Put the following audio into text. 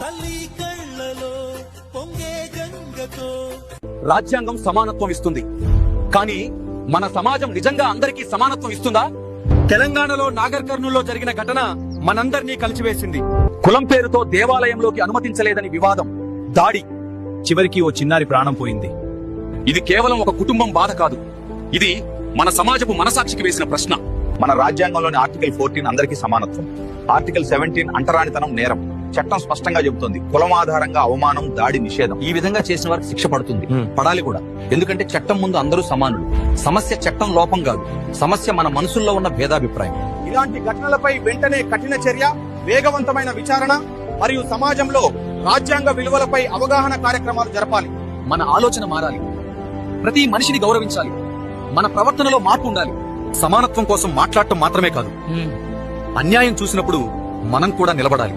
తల్లి కళ్ళలో పొంగే గంగతో రాజ్యాంగం సమానత్వం ఇస్తుంది, కానీ మన సమాజం నిజంగా అందరికీ సమానత్వం ఇస్తుందా? తెలంగాణలో నాగర్ కర్నూల్లో జరిగిన ఘటన మనందరినీ కలిచివేసింది. కులం పేరుతో దేవాలయంలోకి అనుమతించలేదని వివాదం, దాడి, చివరికి ఓ చిన్నారి ప్రాణం పోయింది. ఇది కేవలం ఒక కుటుంబం బాధ కాదు, ఇది మన సమాజపు మనసాక్షికి వేసిన ప్రశ్న. మన రాజ్యాంగంలోని ఆర్టికల్ 14 అందరికీ సమానత్వం, ఆర్టికల్ 17 అంటరానితనం నేరం. చట్టం స్పష్టంగా చెబుతోంది కులం ఆధారంగా అవమానం, దాడి నిషేధం. ఈ విధంగా చేసిన వారికి శిక్ష పడుతుంది, పడాలి కూడా. ఎందుకంటే చట్టం ముందు అందరూ సమానులు. సమస్య చట్టం లోపం కాదు, సమస్య మన మనసుల్లో ఉన్న భేదాభిప్రాయం. ఇలాంటి ఘటనలపై వెంటనే కఠిన చర్య, వేగవంతమైన విచారణ మరియు సమాజంలో రాజ్యాంగ విలువలపై అవగాహన కార్యక్రమాలు జరపాలి. మన ఆలోచన మారాలి, ప్రతి మనిషిని గౌరవించాలి, మన ప్రవర్తనలో మార్పు ఉండాలి. సమానత్వం కోసం మాట్లాడటం మాత్రమే కాదు, అన్యాయం చూసినప్పుడు మనం కూడా నిలబడాలి.